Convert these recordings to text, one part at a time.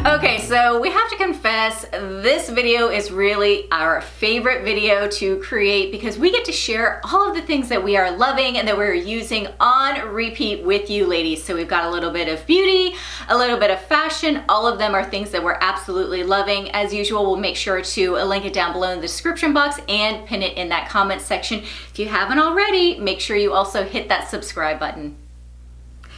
Okay, so we have to confess, this video is really our favorite video to create because we get to share all of the things that we are loving and that we're using on repeat with you ladies. So we've got a little bit of beauty, a little bit of fashion, all of them are things that we're absolutely loving. As usual, we'll make sure to link it down below in the description box and pin it in that comment section. If you haven't already, make sure you also hit that subscribe button.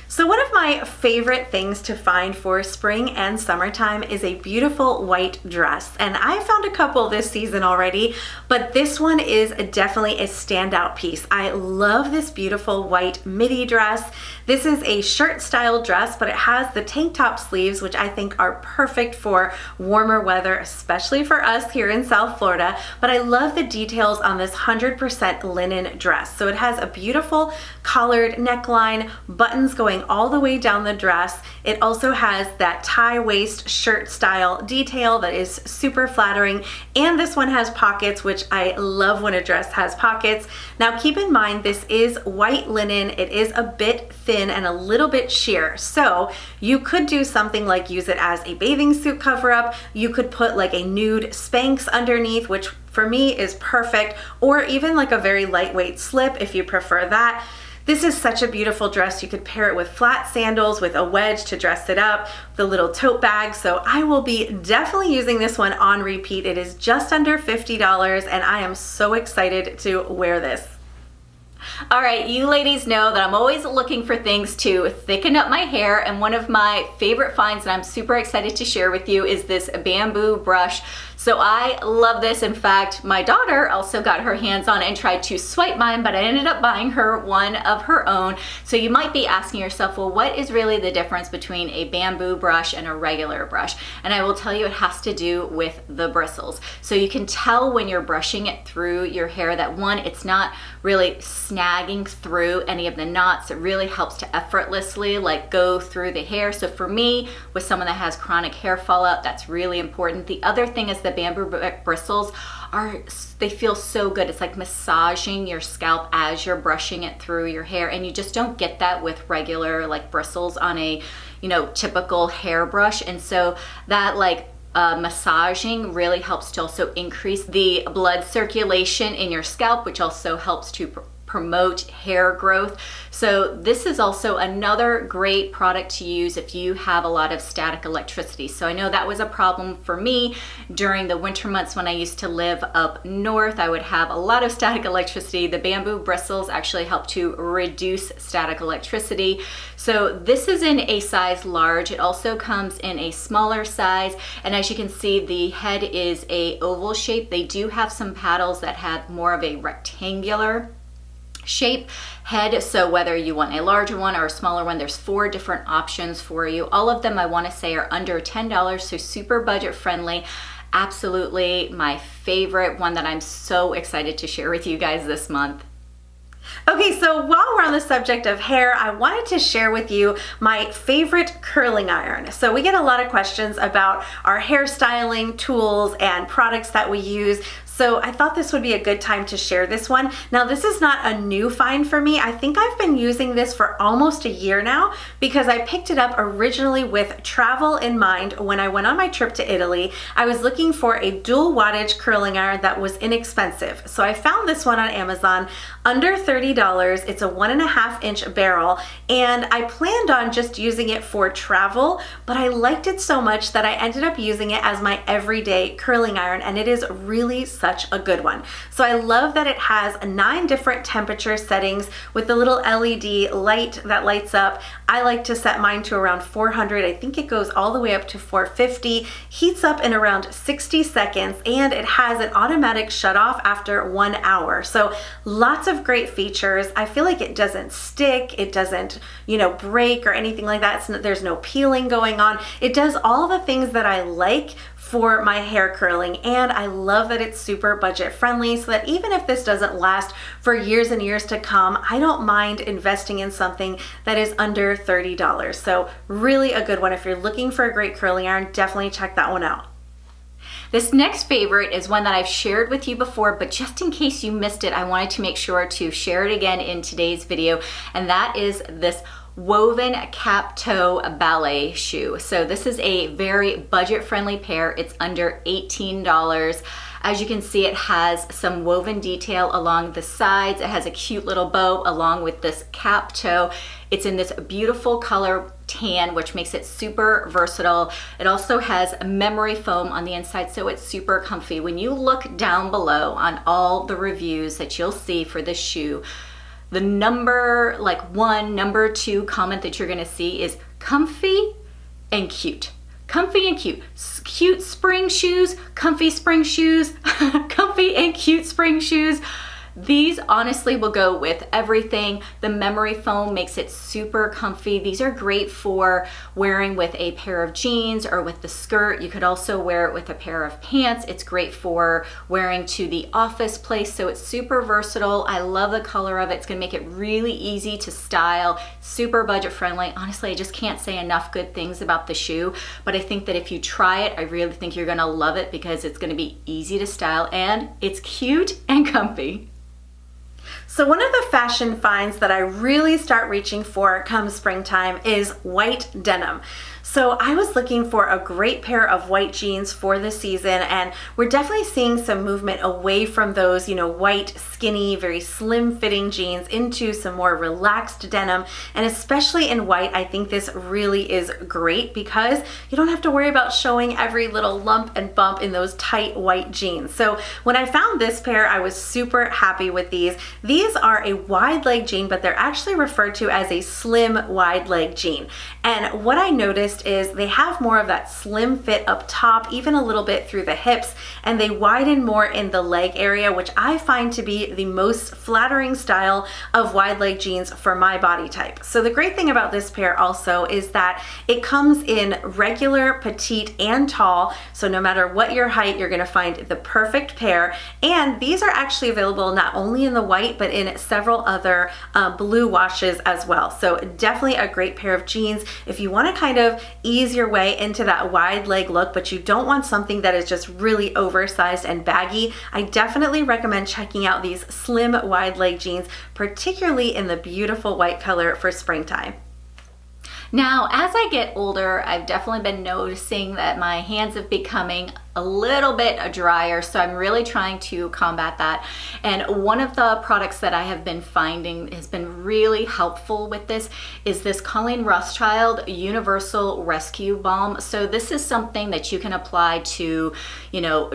So one of my favorite things to find for spring and summertime is a beautiful white dress. And I found a couple this season already, but this one is definitely a standout piece. I love this beautiful white midi dress. This is a shirt style dress, but it has the tank top sleeves, which I think are perfect for warmer weather, especially for us here in South Florida. But I love the details on this 100% linen dress. So it has a beautiful collared neckline, buttons going all the way down the dress. It also has that tie waist shirt style detail that is super flattering, and this one has pockets, which I love when a dress has pockets. Now keep in mind, this is white linen. It is a bit thin and a little bit sheer, so you could do something like use it as a bathing suit cover up. You could put like a nude Spanx underneath, which for me is perfect, or even like a very lightweight slip if you prefer that. This is such a beautiful dress. You could pair it with flat sandals with a wedge to dress it up, the little tote bag. So I will be definitely using this one on repeat. It is just under $50 and I am so excited to wear this. All right, you ladies know that I'm always looking for things to thicken up my hair, and one of my favorite finds that I'm super excited to share with you is this bamboo brush. So I love this. In fact, my daughter also got her hands on it and tried to swipe mine, but I ended up buying her one of her own. So you might be asking yourself, well, what is really the difference between a bamboo brush and a regular brush? And I will tell you, it has to do with the bristles. So you can tell when you're brushing it through your hair that one, it's not really snagging through any of the knots. It really helps to effortlessly like go through the hair. So for me, with someone that has chronic hair fallout, that's really important. The other thing is the bamboo bristles they feel so good. It's like massaging your scalp as you're brushing it through your hair, and you just don't get that with regular like bristles on a, you know, typical hairbrush. And so that like massaging really helps to also increase the blood circulation in your scalp, which also helps to promote hair growth. So this is also another great product to use if you have a lot of static electricity. So I know that was a problem for me during the winter months when I used to live up north. I would have a lot of static electricity. The bamboo bristles actually help to reduce static electricity. So this is in a size large. It also comes in a smaller size, and as you can see, the head is a oval shape. They do have some paddles that have more of a rectangular shape head, so whether you want a larger one or a smaller one, there's 4 different options for you. All of them I want to say are under $10, so super budget friendly. Absolutely my favorite one that I'm so excited to share with you guys this month. Okay, so while we're on the subject of hair, I wanted to share with you my favorite curling iron. So we get a lot of questions about our hairstyling tools and products that we use. So I thought this would be a good time to share this one. Now, this is not a new find for me. I think I've been using this for almost a year now because I picked it up originally with travel in mind. When I went on my trip to Italy, I was looking for a dual wattage curling iron that was inexpensive. So I found this one on Amazon under $30. It's a 1.5 inch barrel, and I planned on just using it for travel, but I liked it so much that I ended up using it as my everyday curling iron, and it is really such a good one. So I love that it has 9 different temperature settings with the little LED light that lights up. I like to set mine to around 400. I think it goes all the way up to 450, heats up in around 60 seconds, and it has an automatic shut off after 1 hour. So lots of great features. I feel like it doesn't stick, it doesn't, you know, break or anything like that. There's no peeling going on. It does all the things that I like for my hair curling, and I love that it's super budget friendly, so that even if this doesn't last for years and years to come, I don't mind investing in something that is under $30. So really a good one. If you're looking for a great curling iron, definitely check that one out. This next favorite is one that I've shared with you before, but just in case you missed it, I wanted to make sure to share it again in today's video, and that is this woven cap toe ballet shoe. So this is a very budget-friendly pair. It's under $18. As you can see, it has some woven detail along the sides. It has a cute little bow along with this cap toe. It's in this beautiful color tan, which makes it super versatile. It also has memory foam on the inside, so it's super comfy. When you look down below on all the reviews that you'll see for this shoe, the number number two comment that you're gonna see is comfy and cute. Comfy and cute. Cute spring shoes, comfy spring shoes, comfy and cute spring shoes. These honestly will go with everything. The memory foam makes it super comfy. These are great for wearing with a pair of jeans or with the skirt. You could also wear it with a pair of pants. It's great for wearing to the office place, so it's super versatile. I love the color of it. It's gonna make it really easy to style, super budget friendly. Honestly, I just can't say enough good things about the shoe, but I think that if you try it, I really think you're gonna love it because it's gonna be easy to style and it's cute and comfy. So one of the fashion finds that I really start reaching for come springtime is white denim. So I was looking for a great pair of white jeans for the season, and we're definitely seeing some movement away from those, white, skinny, very slim fitting jeans into some more relaxed denim. And especially in white, I think this really is great because you don't have to worry about showing every little lump and bump in those tight white jeans. So when I found this pair, I was super happy with these. These are a wide leg jean, but they're actually referred to as a slim wide leg jean. And what I noticed is they have more of that slim fit up top, even a little bit through the hips, and they widen more in the leg area, which I find to be the most flattering style of wide leg jeans for my body type. So the great thing about this pair also is that it comes in regular, petite, and tall. So no matter what your height, you're gonna find the perfect pair. And these are actually available not only in the white, but in several other blue washes as well. So definitely a great pair of jeans if you wanna kind of ease your way into that wide leg look, but you don't want something that is just really oversized and baggy. I definitely recommend checking out these slim wide leg jeans, particularly in the beautiful white color for springtime. Now, as I get older, I've definitely been noticing that my hands have becoming a little bit drier, so I'm really trying to combat that. And one of the products that I have been finding has been really helpful with this is this Colleen Rothschild Universal Rescue Balm. So this is something that you can apply to,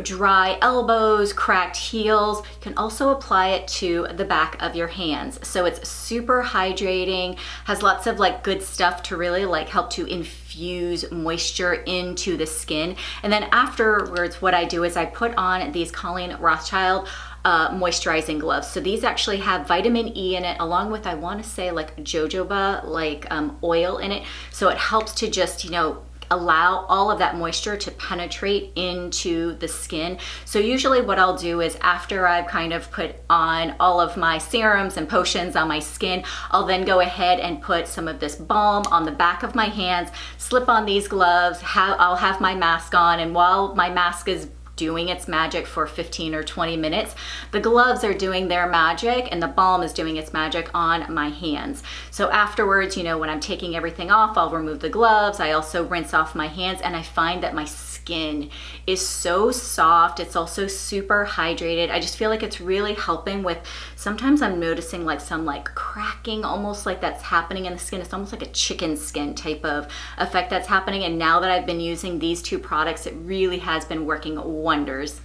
dry elbows, cracked heels. You can also apply it to the back of your hands. So it's super hydrating, has lots of good stuff to really help to infuse moisture into the skin. And then afterwards, what I do is I put on these Colleen Rothschild moisturizing gloves. So these actually have vitamin E in it, along with, I want to say, jojoba oil in it. So it helps to just allow all of that moisture to penetrate into the skin. So usually what I'll do is after I've kind of put on all of my serums and potions on my skin, I'll then go ahead and put some of this balm on the back of my hands, slip on these gloves, I'll have my mask on, and while my mask is doing its magic for 15 or 20 minutes. The gloves are doing their magic and the balm is doing its magic on my hands. So afterwards, when I'm taking everything off, I'll remove the gloves. I also rinse off my hands, and I find that my skin is so soft. It's also super hydrated. I just feel like it's really helping with, sometimes I'm noticing some cracking almost that's happening in the skin. It's almost like a chicken skin type of effect that's happening. And now that I've been using these two products, it really has been working wonders.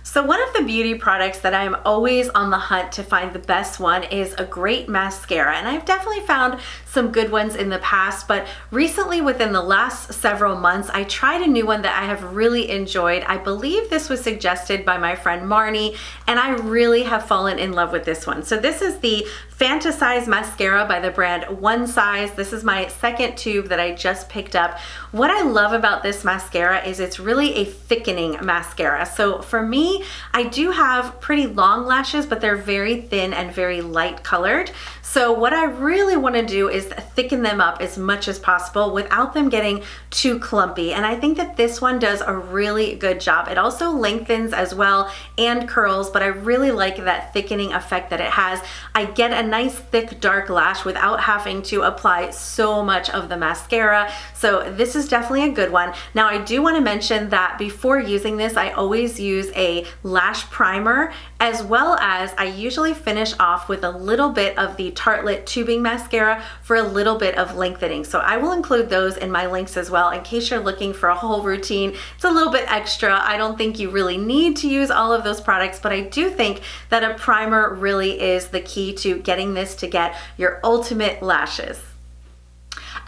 So one of the beauty products that I'm always on the hunt to find the best one is a great mascara. And I've definitely found some good ones in the past, but recently within the last several months, I tried a new one that I have really enjoyed. I believe this was suggested by my friend Marnie, and I really have fallen in love with this one. So this is the Fantasize mascara by the brand One Size. This is my second tube that I just picked up. What I love about this mascara is it's really a thickening mascara. So for me, I do have pretty long lashes, but they're very thin and very light colored. So what I really want to do is thicken them up as much as possible without them getting too clumpy. And I think that this one does a really good job. It also lengthens as well and curls, but I really like that thickening effect that it has. I get a nice thick dark lash without having to apply so much of the mascara. So this is definitely a good one. Now I do want to mention that before using this, I always use a lash primer, as well as I usually finish off with a little bit of the Tartelette tubing mascara for a little bit of lengthening. So I will include those in my links as well in case you're looking for a whole routine. It's a little bit extra. I don't think you really need to use all of those products, but I do think that a primer really is the key to getting this to get your ultimate lashes.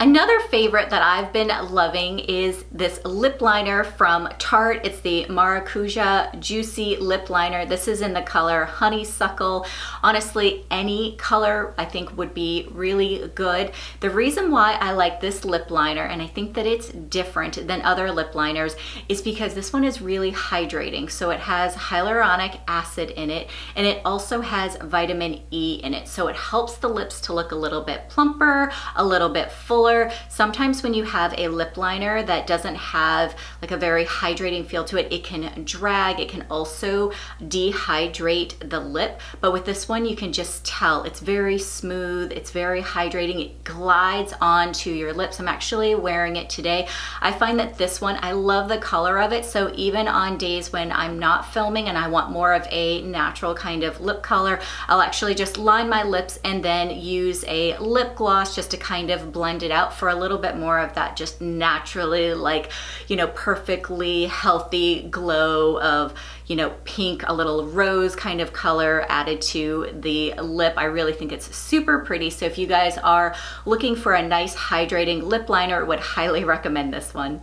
Another favorite that I've been loving is this lip liner from Tarte. It's the Maracuja Juicy Lip Liner. This is in the color Honeysuckle. Honestly, any color I think would be really good. The reason why I like this lip liner, and I think that it's different than other lip liners, is because this one is really hydrating. So it has hyaluronic acid in it, and it also has vitamin E in it. So it helps the lips to look a little bit plumper, a little bit fuller. Sometimes when you have a lip liner that doesn't have like a very hydrating feel to it, it can drag, it can also dehydrate the lip. But with this one, you can just tell it's very smooth, it's very hydrating, it glides onto your lips. I'm actually wearing it today. I find that this one, I love the color of it. So even on days when I'm not filming and I want more of a natural kind of lip color, I'll actually just line my lips and then use a lip gloss just to kind of blend it out for a little bit more of that just naturally, like, you know, perfectly healthy glow of, you know, pink, a little rose kind of color added to the lip. I really think it's super pretty. So if you guys are looking for a nice hydrating lip liner, I would highly recommend this one.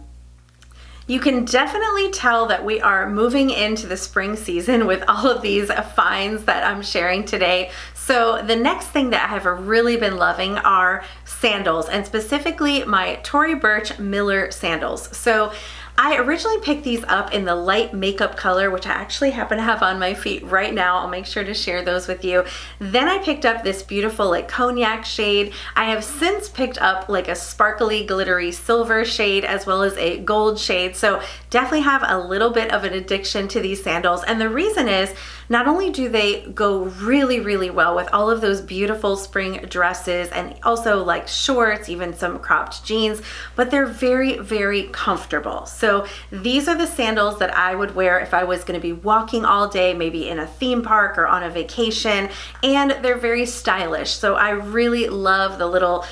You can definitely tell that we are moving into the spring season with all of these finds that I'm sharing today. So the next thing that I have really been loving are sandals, and specifically my Tory Burch Miller sandals. So I originally picked these up in the light makeup color, which I actually happen to have on my feet right now. I'll make sure to share those with you. Then I picked up this beautiful like cognac shade. I have since picked up like a sparkly glittery silver shade as well as a gold shade. So definitely have a little bit of an addiction to these sandals. And the reason is not only do they go really, really well with all of those beautiful spring dresses and also like shorts, even some cropped jeans, but they're very, very comfortable. So these are the sandals that I would wear if I was going to be walking all day, maybe in a theme park or on a vacation, and they're very stylish. So I really love the little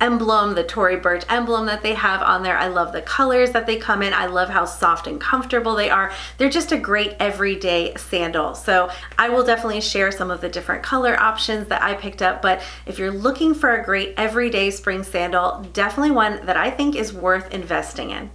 emblem, the Tory Burch emblem that they have on there. I love the colors that they come in. I love how soft and comfortable they are. They're just a great everyday sandal. So I will definitely share some of the different color options that I picked up, but if you're looking for a great everyday spring sandal, definitely one that I think is worth investing in.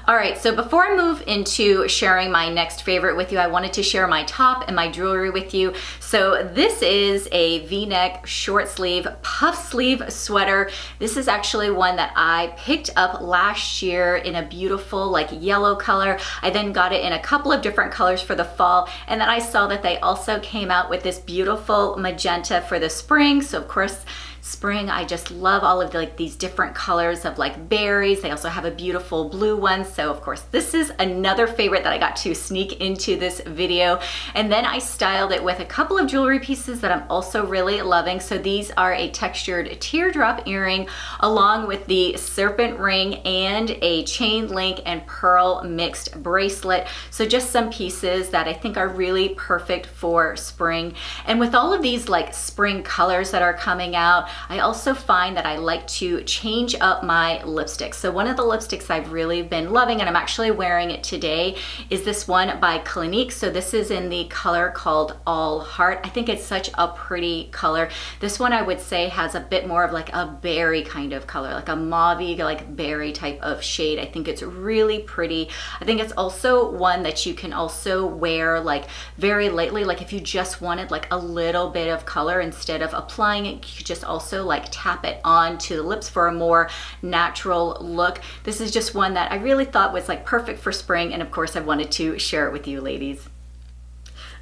All right, so before I move into sharing my next favorite with you, I wanted to share my top and my jewelry with you. So this is a V-neck short sleeve puff sleeve sweater. This is actually one that I picked up last year in a beautiful like yellow color. I then got it in a couple of different colors for the fall, and then I saw that they also came out with this beautiful magenta for the spring. So of course, spring, I just love all of these different colors of like berries. They also have a beautiful blue one. So of course, this is another favorite that I got to sneak into this video. And then I styled it with a couple of jewelry pieces that I'm also really loving. So these are a textured teardrop earring along with the serpent ring and a chain link and pearl mixed bracelet. So just some pieces that I think are really perfect for spring. And with all of these like spring colors that are coming out, I also find that I like to change up my lipsticks. So one of the lipsticks I've really been loving, and I'm actually wearing it today, is this one by Clinique. So this is in the color called All Heart. I think it's such a pretty color. This one I would say has a bit more of like a berry kind of color, like a mauve-y, like berry type of shade. I think it's really pretty. I think it's also one that you can also wear like very lightly, like if you just wanted like a little bit of color instead of applying it, you could just also like tap it onto the lips for a more natural look. This is just one that I really thought was like perfect for spring, and of course I wanted to share it with you ladies.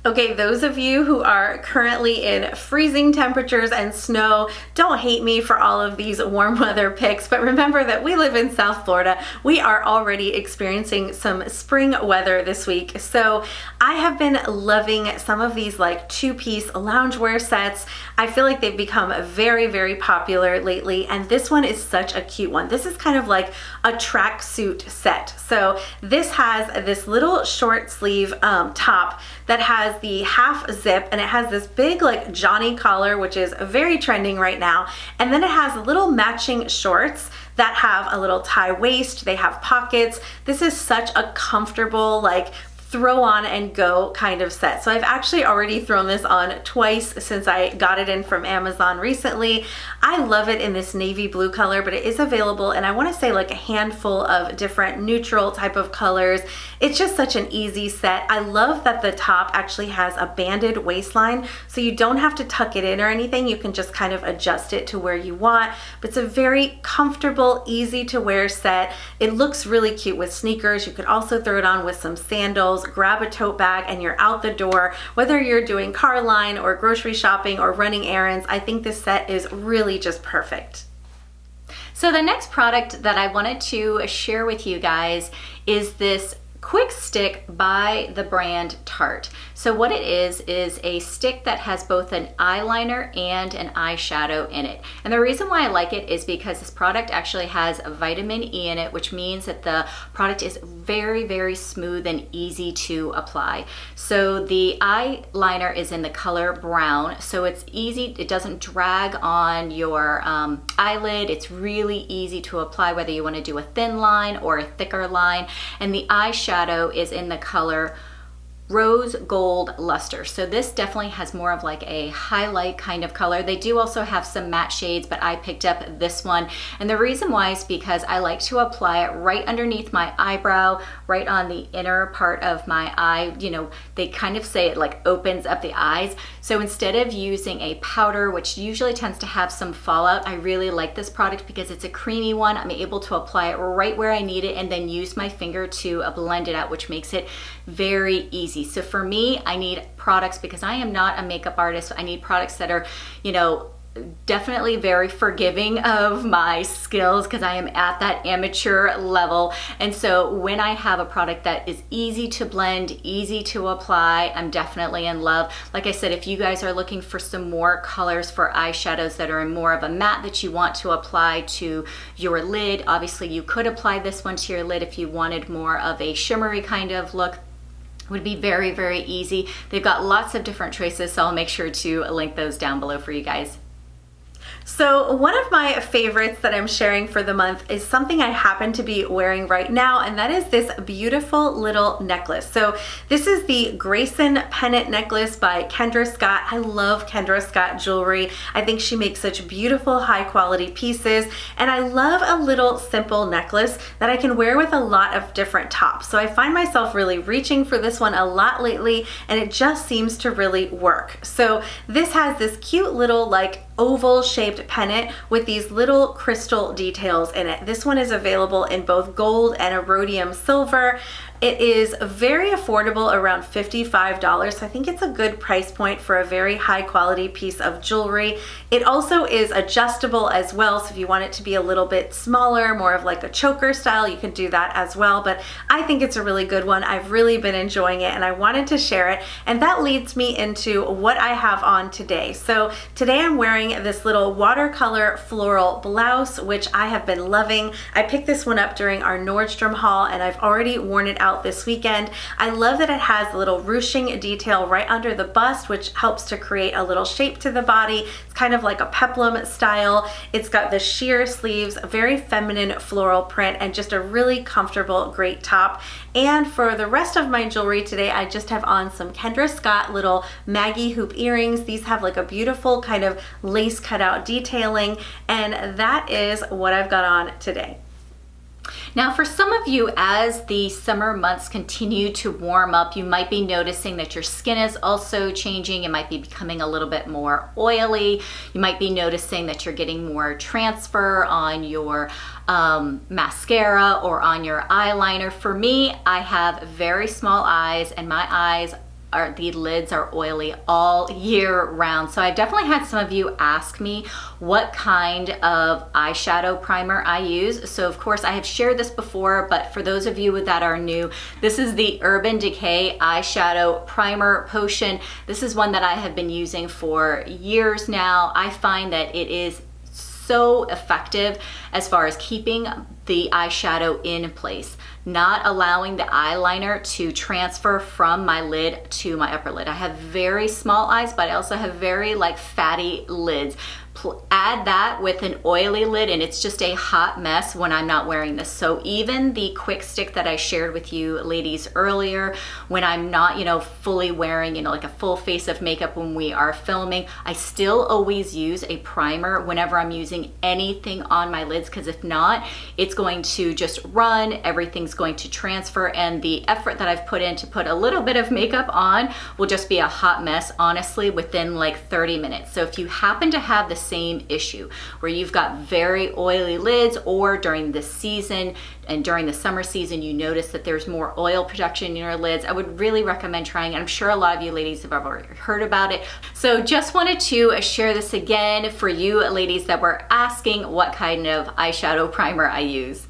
Okay, those of you who are currently in freezing temperatures and snow, don't hate me for all of these warm weather picks, but remember that we live in South Florida. We are already experiencing some spring weather this week. So I have been loving some of these like two-piece loungewear sets. I feel like they've become very, very popular lately, and this one is such a cute one. This is kind of like a tracksuit set. So this has this little short sleeve top that has the half zip, and it has this big like Johnny collar, which is very trending right now. And then it has little matching shorts that have a little tie waist. They have pockets. This is such a comfortable, like, throw on and go kind of set. So I've actually already thrown this on twice since I got it in from Amazon recently. I love it in this navy blue color, but it is available, and I want to say like a handful of different neutral type of colors. It's just such an easy set. I love that the top actually has a banded waistline, so you don't have to tuck it in or anything. You can just kind of adjust it to where you want, but it's a very comfortable, easy to wear set. It looks really cute with sneakers. You could also throw it on with some sandals, grab a tote bag, and you're out the door. Whether you're doing car line or grocery shopping or running errands, I think this set is really just perfect. So the next product that I wanted to share with you guys is this quick stick by the brand Tarte. So what it is a stick that has both an eyeliner and an eyeshadow in it. And the reason why I like it is because this product actually has a vitamin E in it, which means that the product is very, very smooth and easy to apply. So the eyeliner is in the color brown, so it's easy, it doesn't drag on your eyelid. It's really easy to apply whether you want to do a thin line or a thicker line. And the eyeshadow is in the color rose gold luster. So this definitely has more of like a highlight kind of color. They do also have some matte shades, but I picked up this one. And the reason why is because I like to apply it right underneath my eyebrow, right on the inner part of my eye. You know, they kind of say it like opens up the eyes. So instead of using a powder, which usually tends to have some fallout, I really like this product because it's a creamy one. I'm able to apply it right where I need it and then use my finger to blend it out, which makes it very easy. So for me, I need products, because I am not a makeup artist, I need products that are, you know, definitely very forgiving of my skills, because I am at that amateur level. And so when I have a product that is easy to blend, easy to apply, I'm definitely in love. Like I said, if you guys are looking for some more colors for eyeshadows that are in more of a matte that you want to apply to your lid, obviously you could apply this one to your lid if you wanted more of a shimmery kind of look. Would be very, very easy. They've got lots of different choices, so I'll make sure to link those down below for you guys. So one of my favorites that I'm sharing for the month is something I happen to be wearing right now, and that is this beautiful little necklace. So this is the Grayson Pennant Necklace by Kendra Scott. I love Kendra Scott jewelry. I think she makes such beautiful, high quality pieces, and I love a little simple necklace that I can wear with a lot of different tops. So I find myself really reaching for this one a lot lately, and it just seems to really work. So this has this cute little like oval shaped pennant with these little crystal details in it. This one is available in both gold and a rhodium silver. It is very affordable, around $55, so I think it's a good price point for a very high quality piece of jewelry. It also is adjustable as well, so if you want it to be a little bit smaller, more of like a choker style, you can do that as well, but I think it's a really good one. I've really been enjoying it and I wanted to share it, and that leads me into what I have on today. So today I'm wearing this little watercolor floral blouse, which I have been loving. I picked this one up during our Nordstrom haul and I've already worn it out this weekend. I love that it has a little ruching detail right under the bust, which helps to create a little shape to the body. It's kind of like a peplum style. It's got the sheer sleeves, a very feminine floral print, and just a really comfortable, great top. And for the rest of my jewelry today, I just have on some Kendra Scott little Maggie hoop earrings. These have like a beautiful kind of lace cutout detailing, and that is what I've got on today. Now for some of you, as the summer months continue to warm up, you might be noticing that your skin is also changing. It might be becoming a little bit more oily. You might be noticing that you're getting more transfer on your mascara or on your eyeliner. For me, I have very small eyes and my eyes the lids are oily all year round. So I definitely had some of you ask me what kind of eyeshadow primer I use. So of course I have shared this before, but for those of you that are new, this is the Urban Decay eyeshadow primer potion. This is one that I have been using for years now. I find that it is so effective as far as keeping the eyeshadow in place, not allowing the eyeliner to transfer from my lid to my upper lid. I have very small eyes, but I also have very like fatty lids. Add that with an oily lid and it's just a hot mess when I'm not wearing this. So even the quick stick that I shared with you ladies earlier, when I'm not, fully wearing, like a full face of makeup when we are filming, I still always use a primer whenever I'm using anything on my lids, because if not, it's going to just run, everything's going to transfer, and the effort that I've put in to put a little bit of makeup on will just be a hot mess, honestly, within like 30 minutes. So if you happen to have the same issue where you've got very oily lids, or during this season and during the summer season you notice that there's more oil production in your lids, I would really recommend trying it. I'm sure a lot of you ladies have already heard about it. So just wanted to share this again for you ladies that were asking what kind of eyeshadow primer I use.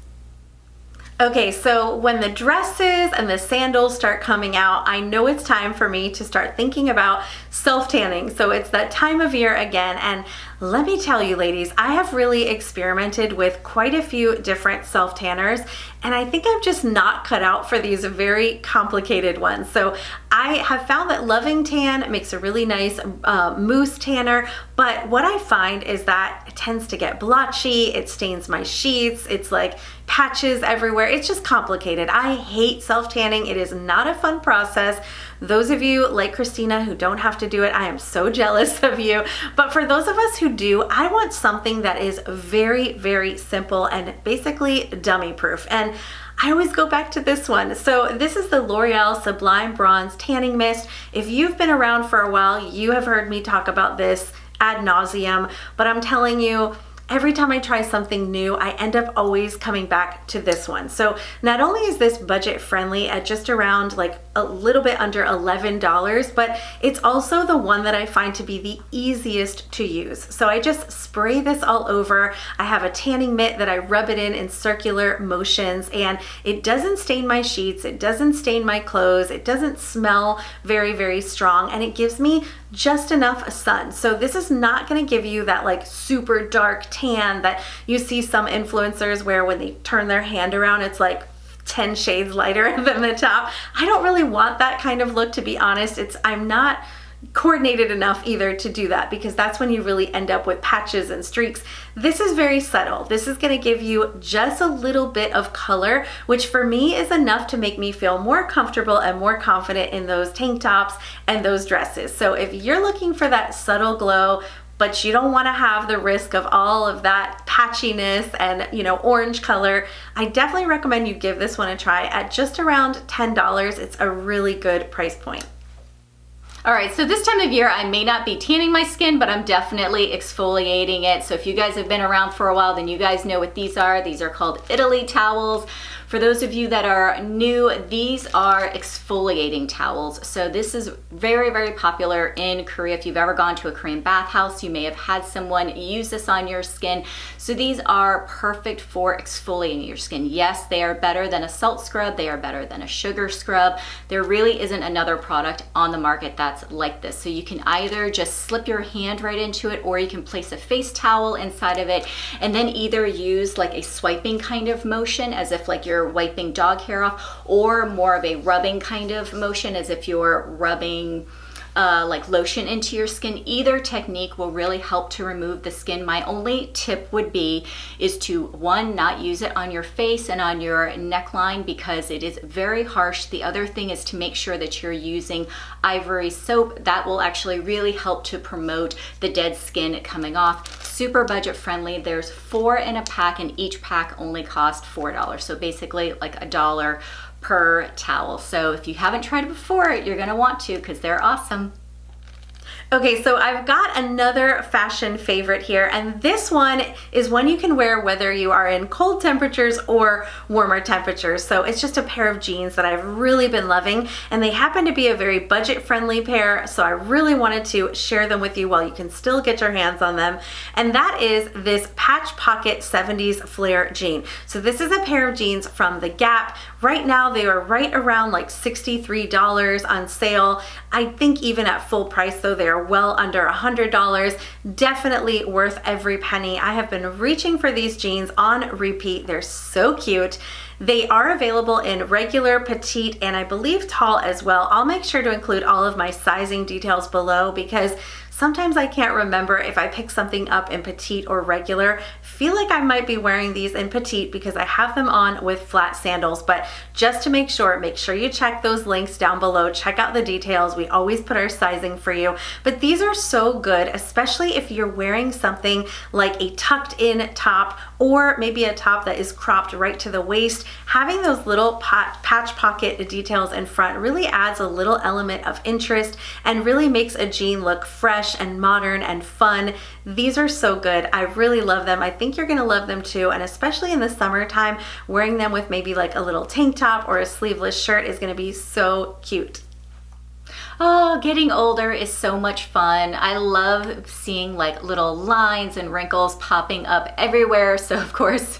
Okay, so when the dresses and the sandals start coming out, I know it's time for me to start thinking about self-tanning. So it's that time of year again, and let me tell you ladies, I have really experimented with quite a few different self-tanners, and I think I'm just not cut out for these very complicated ones. So I have found that Loving Tan makes a really nice mousse tanner, but what I find is that it tends to get blotchy, it stains my sheets, it's like patches everywhere. It's just complicated. I hate self-tanning. It is not a fun process. Those of you like Christina who don't have to do it, I am so jealous of you. But for those of us who do, I want something that is very, very simple and basically dummy proof. And I always go back to this one. So this is the L'Oreal Sublime Bronze Tanning Mist. If you've been around for a while, you have heard me talk about this ad nauseum, but I'm telling you, every time I try something new, I end up always coming back to this one. So not only is this budget friendly at just around like a little bit under $11, but it's also the one that I find to be the easiest to use. So I just spray this all over. I have a tanning mitt that I rub it in circular motions, and it doesn't stain my sheets, it doesn't stain my clothes, it doesn't smell very, very strong, and it gives me just enough sun. So this is not gonna give you that like super dark tan that you see some influencers where when they turn their hand around, it's like 10 shades lighter than the top. I don't really want that kind of look, to be honest. I'm not coordinated enough either to do that, because that's when you really end up with patches and streaks. This is very subtle. This is going to give you just a little bit of color, which for me is enough to make me feel more comfortable and more confident in those tank tops and those dresses. So if you're looking for that subtle glow, but you don't want to have the risk of all of that patchiness and orange color, I definitely recommend you give this one a try at just around $10. It's a really good price point. All right, so this time of year, I may not be tanning my skin, but I'm definitely exfoliating it. So if you guys have been around for a while, then you guys know what these are. These are called Italy towels. For those of you that are new, these are exfoliating towels. So this is very, very popular in Korea. If you've ever gone to a Korean bathhouse, you may have had someone use this on your skin. So these are perfect for exfoliating your skin. Yes, they are better than a salt scrub. They are better than a sugar scrub. There really isn't another product on the market that's like this. So you can either just slip your hand right into it, or you can place a face towel inside of it and then either use like a swiping kind of motion as if like you're wiping dog hair off, or more of a rubbing kind of motion as if you're rubbing like lotion into your skin. Either technique will really help to remove the skin. My only tip would be is to, one, not use it on your face and on your neckline because it is very harsh. The other thing is to make sure that you're using ivory soap. That will actually really help to promote the dead skin coming off. Super budget friendly. There's 4 in a pack, and each pack only cost $4. So basically like $1 per towel. So if you haven't tried it before, you're gonna want to, because they're awesome. Okay, so I've got another fashion favorite here, and this one is one you can wear whether you are in cold temperatures or warmer temperatures. So it's just a pair of jeans that I've really been loving, and they happen to be a very budget-friendly pair, so I really wanted to share them with you while you can still get your hands on them. And that is this patch pocket 70s flare jean. So this is a pair of jeans from The Gap. Right now they are right around like $63 on sale. I think even at full price though, they are well under $100. Definitely worth every penny. I have been reaching for these jeans on repeat. They're so cute. They are available in regular, petite, and I believe tall as well. I'll make sure to include all of my sizing details below because sometimes I can't remember if I pick something up in petite or regular. Feel like I might be wearing these in petite because I have them on with flat sandals, but just to make sure you check those links down below. Check out the details. We always put our sizing for you. But these are so good, especially if you're wearing something like a tucked in top or maybe a top that is cropped right to the waist. Having those little patch pocket details in front really adds a little element of interest and really makes a jean look fresh and modern and fun. These are so good. I really love them. I think you're gonna love them too, and especially in the summertime, wearing them with maybe like a little tank top or a sleeveless shirt is gonna be so cute. Oh, getting older is so much fun. I love seeing like little lines and wrinkles popping up everywhere. So of course,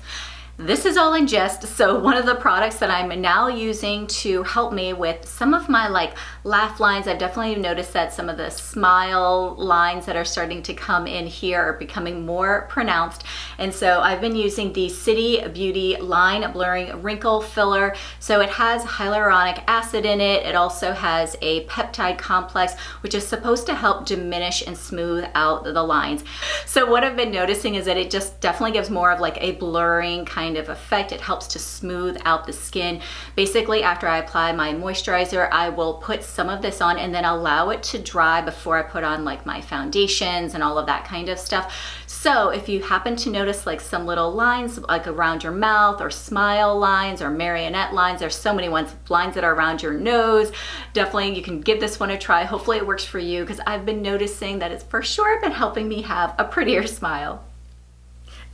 this is all in jest. So one of the products that I'm now using to help me with some of my like laugh lines, I've definitely noticed that some of the smile lines that are starting to come in here are becoming more pronounced. And so I've been using the City Beauty Line Blurring Wrinkle Filler. So it has hyaluronic acid in it. It also has a peptide complex, which is supposed to help diminish and smooth out the lines. So what I've been noticing is that it just definitely gives more of like a blurring kind of effect. It helps to smooth out the skin. Basically, after I apply my moisturizer, I will put some of this on and then allow it to dry before I put on like my foundations and all of that kind of stuff. So if you happen to notice like some little lines like around your mouth or smile lines or marionette lines, there's so many lines that are around your nose, definitely you can give this one a try. Hopefully it works for you because I've been noticing that it's for sure been helping me have a prettier smile.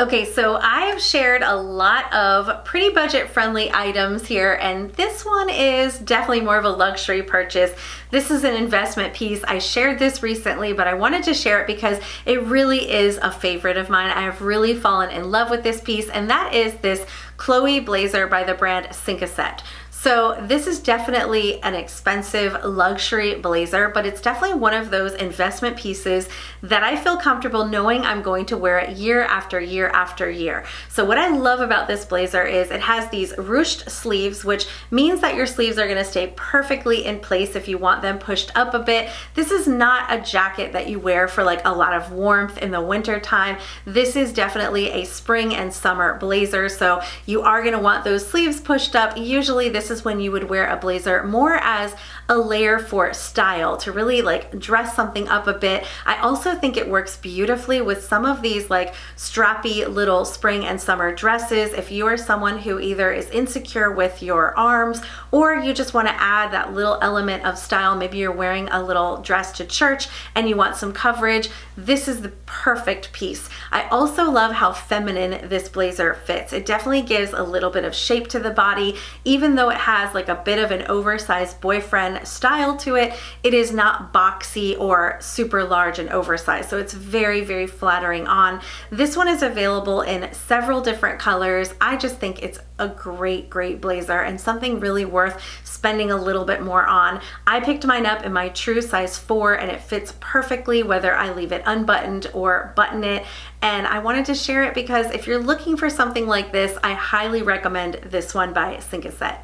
Okay, so I've shared a lot of pretty budget-friendly items here, and this one is definitely more of a luxury purchase. This is an investment piece. I shared this recently, but I wanted to share it because it really is a favorite of mine. I have really fallen in love with this piece, and that is this Chloe blazer by the brand Cincaset. So this is definitely an expensive luxury blazer, but it's definitely one of those investment pieces that I feel comfortable knowing I'm going to wear it year after year after year. So what I love about this blazer is it has these ruched sleeves, which means that your sleeves are gonna stay perfectly in place if you want them pushed up a bit. This is not a jacket that you wear for like a lot of warmth in the winter time. This is definitely a spring and summer blazer, so you are gonna want those sleeves pushed up. Usually this is when you would wear a blazer more as a layer for style, to really like dress something up a bit. I also think it works beautifully with some of these like strappy little spring and summer dresses. If you are someone who either is insecure with your arms or you just want to add that little element of style, maybe you're wearing a little dress to church and you want some coverage, this is the perfect piece. I also love how feminine this blazer fits. It definitely gives a little bit of shape to the body. Even though it has like a bit of an oversized boyfriend style to it, it is not boxy or super large and oversized. So it's very, very flattering on. This one is available in several different colors. I just think it's a great, great blazer and something really worth spending a little bit more on. I picked mine up in my true size 4 and it fits perfectly whether I leave it unbuttoned or button it. And I wanted to share it because if you're looking for something like this, I highly recommend this one by Cincaset.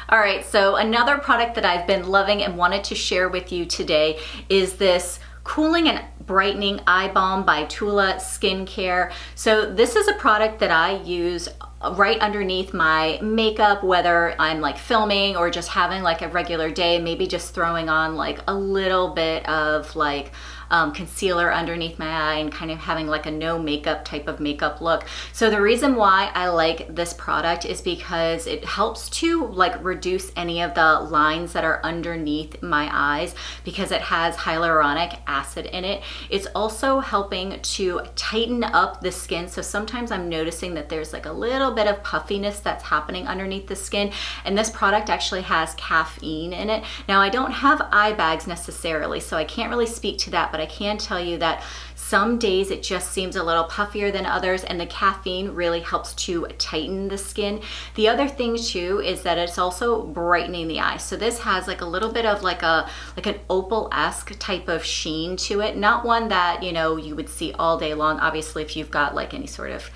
All right, so another product that I've been loving and wanted to share with you today is this Cooling and Brightening Eye Balm by Tula Skincare. So this is a product that I use right underneath my makeup, whether I'm like filming or just having like a regular day, maybe just throwing on like a little bit of like concealer underneath my eye and kind of having like a no makeup type of makeup look. So the reason why I like this product is because it helps to like reduce any of the lines that are underneath my eyes because it has hyaluronic acid in it. It's also helping to tighten up the skin. So sometimes I'm noticing that there's like a little bit of puffiness that's happening underneath the skin, and this product actually has caffeine in it. Now I don't have eye bags necessarily, so I can't really speak to that, but I can tell you that some days it just seems a little puffier than others, and the caffeine really helps to tighten the skin. The other thing too is that it's also brightening the eye. So this has like a little bit of like an opal-esque type of sheen to it. Not one that, you know, you would see all day long, obviously, if you've got like any sort of,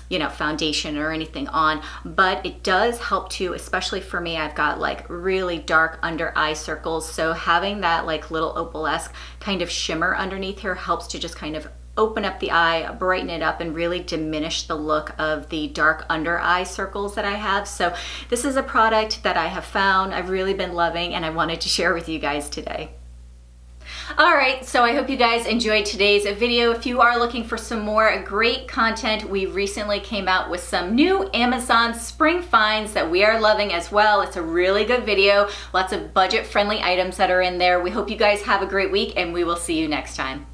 you know, foundation or anything on, but it does help to, especially for me, I've got like really dark under eye circles. So having that like little opal-esque kind of shimmer underneath here helps to just kind of open up the eye, brighten it up, and really diminish the look of the dark under eye circles that I have. So this is a product that I have found, I've really been loving, and I wanted to share with you guys today. All right, so I hope you guys enjoyed today's video. If you are looking for some more great content, we recently came out with some new Amazon spring finds that we are loving as well. It's a really good video, lots of budget-friendly items that are in there. We hope you guys have a great week, and we will see you next time.